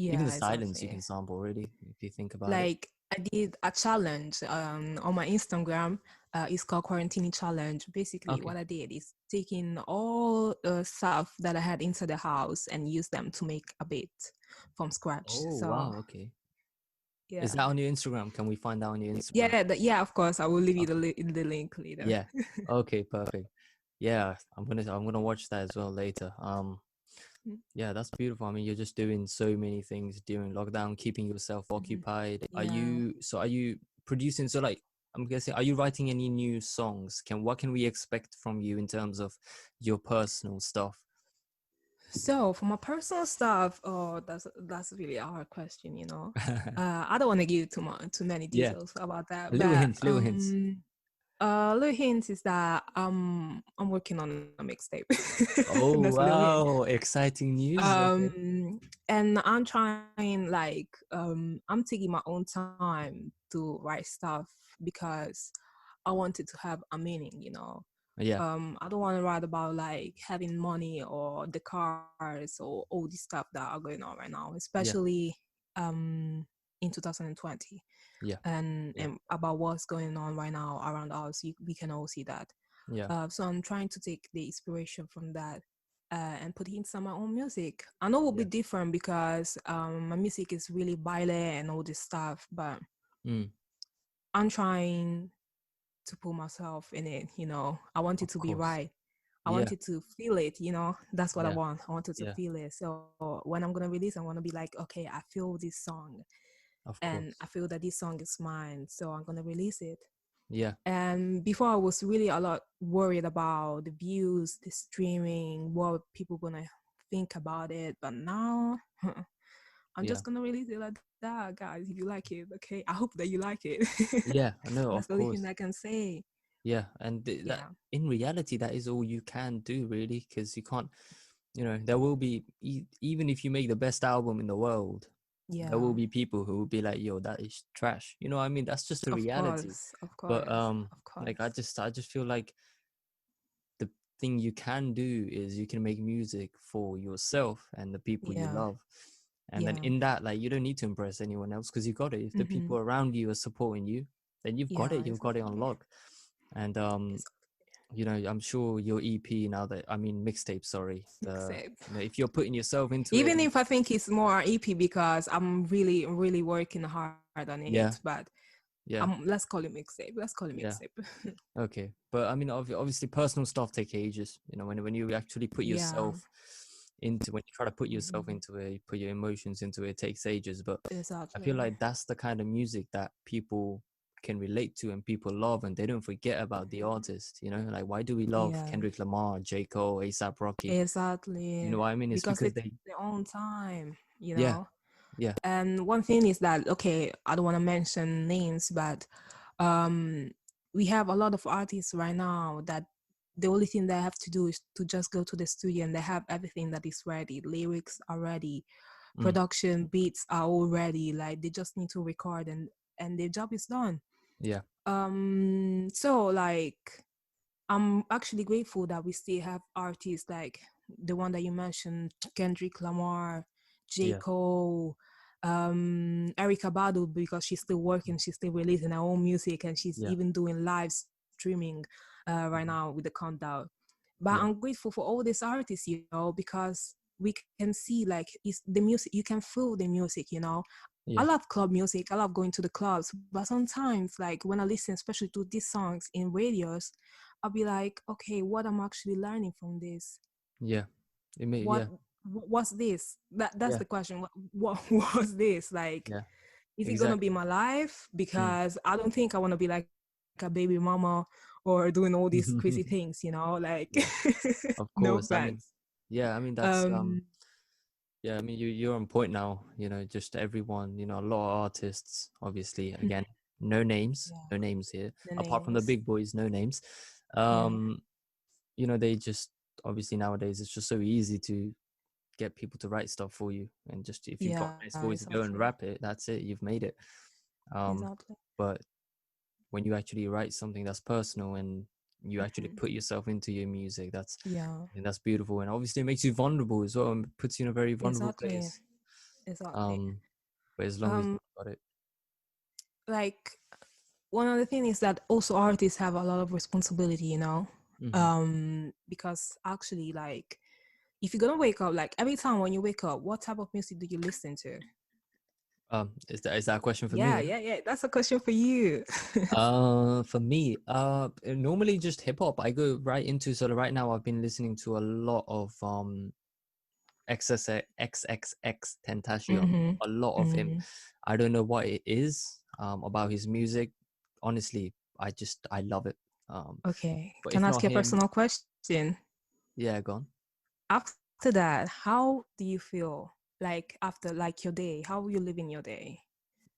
Even the Yeah, silence you exactly. can sample, really, if you think about it. Like I did a challenge on my Instagram. It's called Quarantine Challenge. Basically, Okay. what I did is taking all the stuff that I had inside the house and use them to make a beat from scratch. Oh So wow. Okay. Is yeah, that on your Instagram? Can we find that on your Instagram? yeah. Of course, I will leave you Okay. the link later. Yeah. Okay. Perfect. Yeah, I'm gonna watch that as well later. Yeah, that's beautiful. I mean, you're just doing so many things during lockdown, keeping yourself Mhm. occupied. Yeah. Are you producing? So like, I'm guessing, are you writing any new songs? What can we expect from you in terms of your personal stuff? So for my personal stuff, oh, that's really a hard question. I don't want to give too many Yeah, details about that, little but hints, little hints. little hint is that I'm working on a mixtape. Oh That's a little hint. wow, exciting news. Okay. And I'm trying like I'm taking my own time to write stuff because I want it to have a meaning. Yeah, I don't want to write about like having money or the cars or all these stuff that are going on right now, yeah, especially in 2020 yeah, yeah, and about what's going on right now around us. We can all see that. yeah, So I'm trying to take the inspiration from that and put it into my own music. I know it will be yeah. different because my music is really baile and all this stuff, but Mm, I'm trying to put myself in it. I want it of to be course. right. I Yeah, want it to feel it. That's what I yeah, want. I want it to yeah, feel it. So when I'm gonna release, I'm gonna be like, okay, I feel this song of and I course. feel that this song is mine. So I'm gonna release it. Yeah, And before I was really a lot worried about the views, the streaming, what people gonna think about it. But now I'm yeah, just gonna release it like that, guys. If you like it, okay. I hope that you like it. yeah. No, That's of the only thing course. I can say. Yeah, and that Yeah. in reality, that is all you can do, really, because you can't. There will be even if you make the best album in the world, there will Yeah. be people who will be like, "Yo, that is trash." You know what I mean? That's just the Of reality. course. Of But course. Of like course. I just feel like the thing you can do is you can make music for yourself and the people you Yeah. love. And then Yeah. in that, like, you don't need to impress anyone else because you got it. If the Mm-hmm. people around you are supporting you, then you've got Yeah, it. You've got it on exactly. lock. And Exactly. I'm sure your EP now that I mean mixtape, sorry. Mixtape. If you're putting yourself into it, Even if I think it's more EP because I'm really, really working hard on it, yeah, but yeah, let's call it mixtape. Let's call it yeah. mixtape. Okay, but I mean, obviously, personal stuff take ages. When you actually put Yeah. yourself into when you try to put yourself Hmm. into it, put your emotions into it, it takes ages. But I feel Exactly. like that's the kind of music that people can relate to and people love, and they don't forget about the Hmm. artist. Like why do we love Yeah. Kendrick Lamar, J. Cole, ASAP Rocky? You Exactly. know what I mean? It's Because they because take they, their own time, you yeah, know? yeah, And one thing is that, okay, I don't want to mention names, but um, we have a lot of artists right now that the only thing they have to do is to just go to the studio and they have everything that is ready. Lyrics are ready, mm, production beats are all ready. Like they just need to record and their job is done. yeah, So like I'm actually grateful that we still have artists like the one that you mentioned, Kendrick Lamar, J. yeah, Cole, Erica Badu, because she's still working, she's still releasing her own music, and she's yeah, even doing live streaming right mhm, now with the countdown. But yeah, I'm grateful for all these artists, because we can see like it's the music, you can feel the music. I yeah, love club music. I love going to the clubs, but sometimes, like when I listen, especially to these songs in radios, I'll be like, okay, what I'm actually learning from this? yeah. What Yeah, what's this? That's yeah, the question. What was this? Like, yeah, is it gonna be exactly. my life? Mm. Because I don't think I want to be like a baby mama or doing all these crazy things. Like Yeah, of no course. I mean, offense. yeah, I mean that's Um, yeah, I mean you're on point now, just everyone, a lot of artists, obviously, again, no names, yeah, no names here, the apart from the names. big boys, no names. Yeah, Um, they just obviously nowadays it's just so easy to get people to write stuff for you and just if you've got yeah, a nice voice, go exactly, and rap it, that's it, you've made it. Um, exactly. but when you actually write something that's personal and you actually Hmm. put yourself into your music, Yeah, and that's beautiful, and obviously it makes you vulnerable as well and puts you in a very vulnerable exactly, place. exactly. um but as long as Um, you've got it. like one of the things is that also artists have a lot of responsibility, you know, Mm-hmm. because actually, like, if you're gonna wake up, like every time when you wake up, what type of music do you listen to? Is that a question for me? Yeah, Yeah. yeah, yeah. That's a question for you. For me, normally just hip hop. I go right into, sort of right now. I've been listening to a lot of XXX Tentacion. Mm-hmm. A lot of him. Mm-hmm. I don't know what it is about his music. Honestly, I love it. Okay. But Can if I ask not you a him, personal question? yeah, gone. After that, how do you feel? Like after like your day, how are you living your day?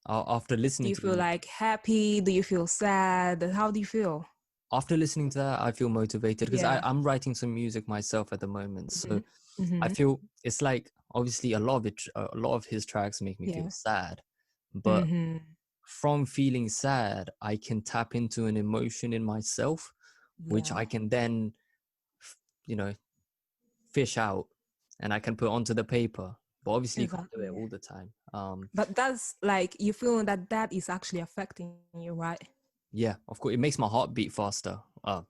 After Do listening you to the feel music. like happy? Do you feel sad? How do you feel? After listening to that, I feel motivated because Yeah. I'm writing some music myself at the moment. Mm-hmm. So I Mm-hmm. feel it's like, obviously a lot of his tracks make me feel Yeah. sad, but Mm-hmm. from feeling sad, I can tap into an emotion in myself, which Yeah. I can then, you know, fish out and I can put onto the paper. But obviously, you can't do it Exactly. all the time. But that's like you feel that that is actually affecting you, right? Yeah, of course, it makes my heart beat faster.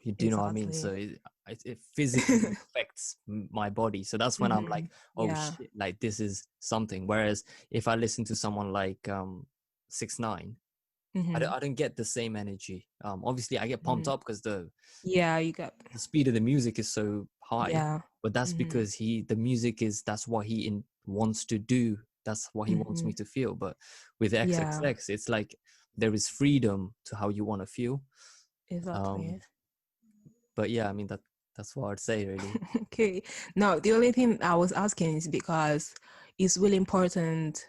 You do know what I mean? So Exactly. it physically affects my body. So that's when I'm Mm-hmm. like, oh Yeah. shit, like this is something. Whereas if I listen to someone like 6ix9ine, Mm-hmm. I don't get the same energy. Obviously, I get pumped Mm-hmm. up because Yeah, you got. the speed of the music is so high, Yeah. but that's Mm-hmm. because the music is, that's what wants to do. That's what he wants Mm-hmm. me to feel. But with Yeah. XXX, it's like there is freedom to how you want to feel. Um, Exactly. but yeah, I mean that's what I'd say really. Okay. No, the only thing I was asking is because it's really important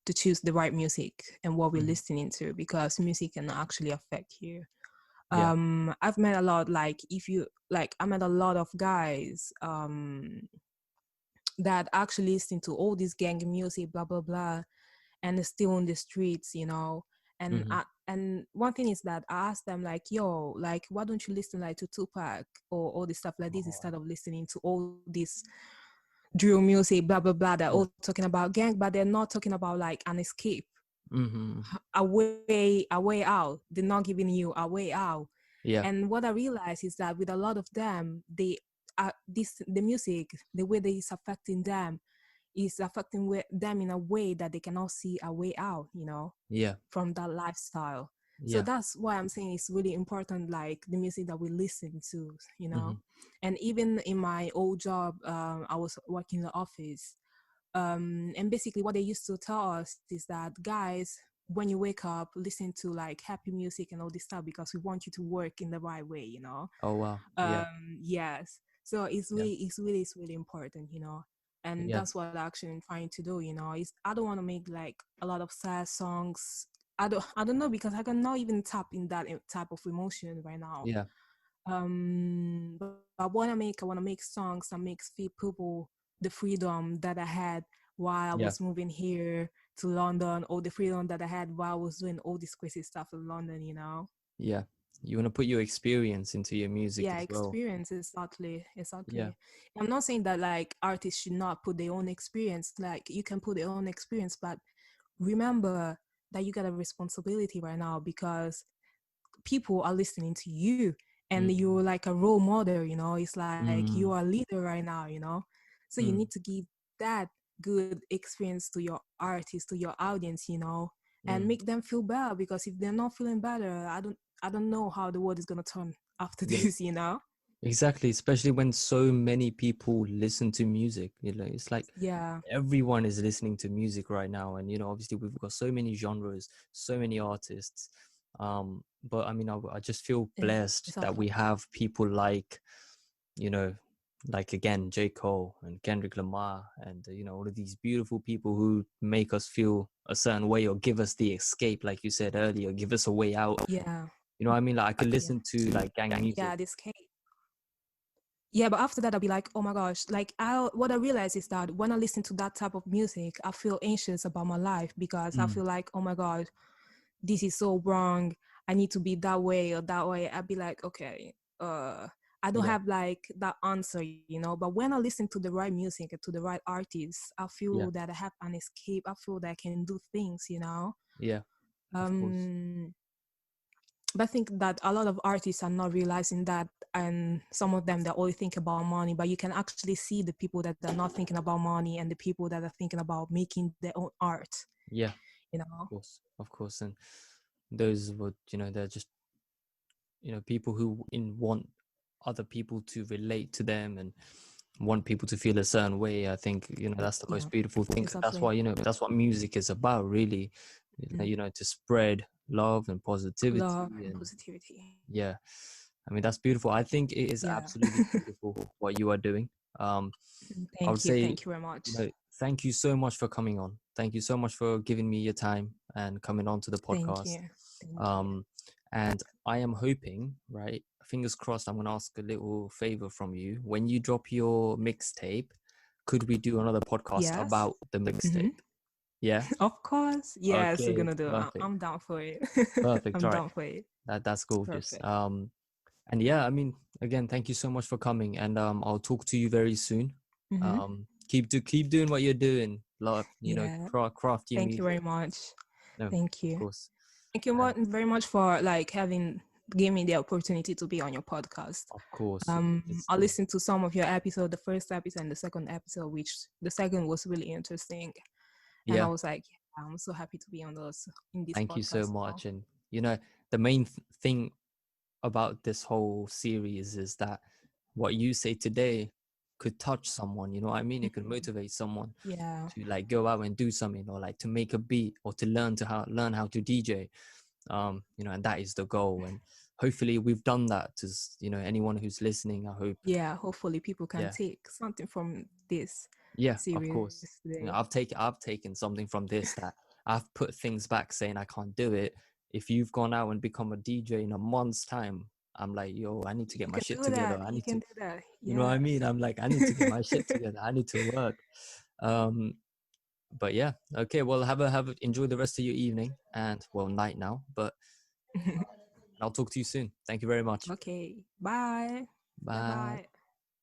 to choose the right music and what we're Mhm. listening to because music can actually affect you. Yeah. I've met a lot, like if you like I met a lot of guys that actually listen to all this gang music, blah blah blah, and they're still on the streets, you know. And Hmm. and one thing is that I asked them like, yo, like why don't you listen like to Tupac or all this stuff like this Oh, instead of listening to all this drill music, blah blah blah. They're yeah. all talking about gang, but they're not talking about like an escape, Hmm. a way out. They're not giving you a way out. Yeah. And what I realized is that with a lot of them, they the music, the way that it's affecting them is affecting them in a way that they cannot see a way out, you know, Yeah. from that lifestyle. So Yeah. that's why I'm saying it's really important, like the music that we listen to, you know. Hmm. And even in my old job, I was working in the office, and basically what they used to tell us is that guys, when you wake up, listen to like happy music and all this stuff because we want you to work in the right way, you know. Oh wow. Yeah. Yes, so Yeah. it's really important, you know. And Yeah. that's what I actually trying to do, you know. Is I don't want to make like a lot of sad songs. I don't know because I cannot even tap in that type of emotion right now. Yeah. But I want to make songs that makes people the freedom that I had while I Yeah. was moving here to London, or the freedom that I had while I was doing all this crazy stuff in London, you know. Yeah. You want to put your experience into your music Yeah, as well. experience, exactly, Yeah. exactly. I'm not saying that like artists should not put their own experience, like you can put their own experience, but remember that you got a responsibility right now because people are listening to you and Mm. you're like a role model, you know. It's like you are Mm. a leader right now, you know. So you need Mm. to give that good experience to your artists, to your audience, you know, and Mm. make them feel better because if they're not feeling better, I don't know how the world is gonna turn after Yeah. this, you know. Exactly, especially when so many people listen to music. It's like Yeah, everyone is listening to music right now, and obviously we've got so many genres, so many artists. But I mean, I just feel blessed that exactly. we have people like, you know, like again J. Cole and Kendrick Lamar, and all of these beautiful people who make us feel a certain way or give us the escape, like you said earlier, give us a way out. Yeah, You know what I mean? Like I could yeah, listen to like gang music. yeah. This case. Yeah, but after that, I'll be like, oh my gosh, like what I realize is that when I listen to that type of music, I feel anxious about my life because I Mm. feel like, oh my God, this is so wrong. I need to be that way or that way. I'd be like, okay, I don't Yeah, have like that answer, you know. But when I listen to the right music and to the right artists, I yeah, feel that I have an escape. I feel that I can do things, you know. yeah. of course. Um, but I think that a lot of artists are not realizing that, and some of them they only think about money. But you can actually see the people that are not thinking about money and the people that are thinking about making their own art. Yeah, You know. of course. And those would, they're just, people who want other people to relate to them and want people to feel a certain way. I think, that's the Yeah. most beautiful thing. That's Exactly. why, that's what music is about, really, Mm. to spread love and Love positivity. and And positivity. yeah, I mean, that's beautiful. I think it is Yeah. absolutely beautiful what you are doing. I would say, Thank you very much. thank you so much for coming on. Thank you so much for giving me your time and coming on to the Thank podcast. you. Thank you. Um, and I am hoping, right? Fingers crossed, I'm going to ask a little favor from you. When you drop your mixtape, could we do another podcast Yes. about the Hmm. mixtape? Yeah. Of course. Yes, we're Okay. gonna do it. Perfect. I'm down for it. Perfect. I'm All right. down for it. That's gorgeous. Perfect. And yeah, I mean, again, thank you so much for coming, and I'll talk to you very soon. Hmm. Keep doing what you're doing. Love, Yeah. craft your Thank you very music. much. No, Thank of you. course. Thank you And very much for like having gave me the opportunity to be on your podcast. of course, it's I good. listened to some of your episode, the first episode and the second episode, which the second was really interesting. And I Yeah, was like, yeah, I'm so happy to be on those in this thank you so podcast now. much. And the main thing about this whole series is that what you say today could touch someone. You know what I mean? It could Mhm. motivate someone Yeah. to like go out and do something, or like to make a beat, or to learn how to DJ. And that is the goal. And hopefully we've done that to anyone who's listening. I hope. Yeah. Hopefully people can Yeah, take something from this yeah, of series course. today. I've taken something from this, that I've put things back saying I can't do it. If you've gone out and become a DJ in a month's time, I'm like, yo, I need to get You my can shit do together. that. I You need can to, do that. you know what I Yes. mean? I'm like, I need to get my shit together. I need to work. um but yeah, okay, well, enjoy the rest of your evening, and well, night now, but I'll talk to you soon. Thank you very much. Okay. Bye. Bye Bye. bye.